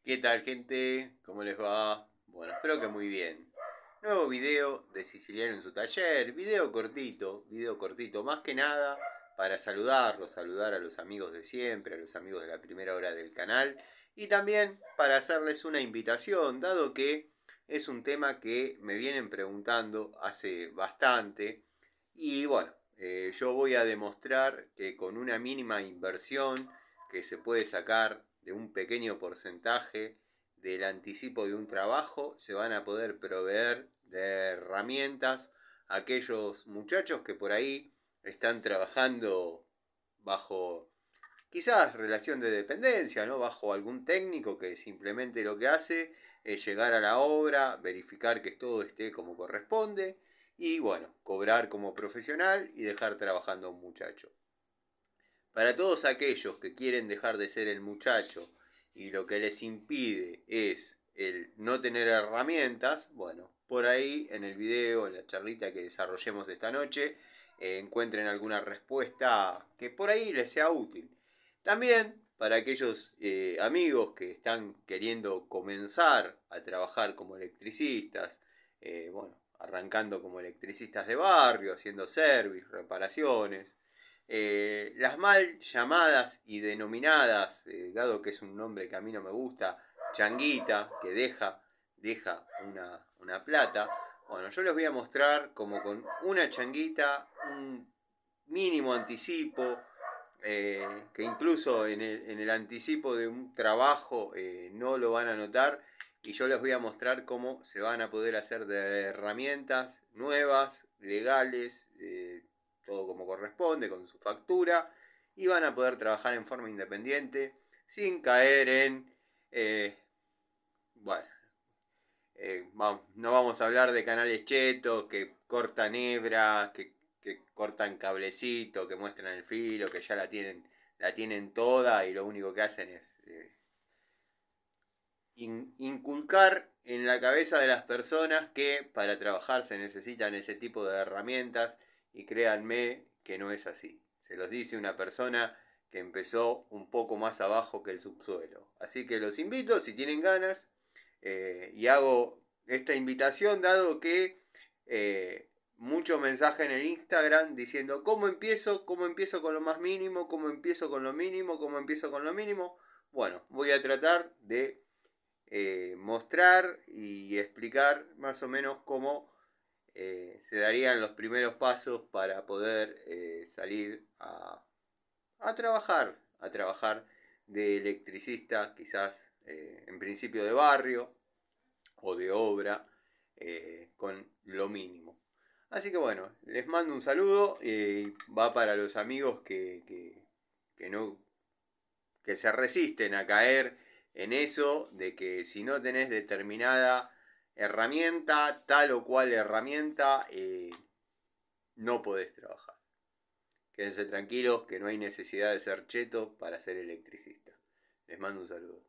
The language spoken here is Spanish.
¿Qué tal, gente? ¿Cómo les va? Bueno, espero que muy bien. Nuevo video de Siciliano en su taller, video cortito, más que nada para saludarlos, saludar a los amigos de siempre, a los amigos de la primera hora del canal y también para hacerles una invitación, dado que es un tema que me vienen preguntando hace bastante y bueno, yo voy a demostrar que con una mínima inversión que se puede sacar de un pequeño porcentaje del anticipo de un trabajo, se van a poder proveer de herramientas a aquellos muchachos que por ahí están trabajando bajo quizás relación de dependencia, ¿no? Bajo algún técnico que simplemente lo que hace es llegar a la obra, verificar que todo esté como corresponde y bueno, cobrar como profesional y dejar trabajando a un muchacho. Para todos aquellos que quieren dejar de ser el muchacho y lo que les impide es el no tener herramientas, bueno, por ahí en el video, en la charlita que desarrollemos esta noche, encuentren alguna respuesta que por ahí les sea útil. También para aquellos amigos que están queriendo comenzar a trabajar como electricistas, bueno, arrancando como electricistas de barrio, haciendo service, reparaciones, las mal llamadas y denominadas, dado que es un nombre que a mí no me gusta, changuita, que deja una plata. Bueno, yo les voy a mostrar como con una changuita, un mínimo anticipo, que incluso en el anticipo de un trabajo no lo van a notar. Y yo les voy a mostrar cómo se van a poder hacer de herramientas nuevas, legales, todo como corresponde, con su factura, y van a poder trabajar en forma independiente sin caer en, bueno, no vamos a hablar de canales chetos que cortan hebra, que cortan cablecito, que muestran el filo, que ya la tienen toda y lo único que hacen es inculcar en la cabeza de las personas que para trabajar se necesitan ese tipo de herramientas y créanme que no es así. Se los dice una persona que empezó un poco más abajo que el subsuelo. Así que los invito, si tienen ganas, y hago esta invitación dado que mucho mensaje en el Instagram diciendo cómo empiezo con lo más mínimo, cómo empiezo con lo mínimo, cómo empiezo con lo mínimo. Bueno, voy a tratar de mostrar y explicar más o menos cómo se darían los primeros pasos para poder salir a trabajar de electricista, quizás en principio de barrio o de obra, con lo mínimo. Así que bueno, les mando un saludo, va para los amigos que no que se resisten a caer en eso de que si no tenés determinada herramienta, tal o cual herramienta, no podés trabajar. Quédense tranquilos que no hay necesidad de ser cheto para ser electricista. Les mando un saludo.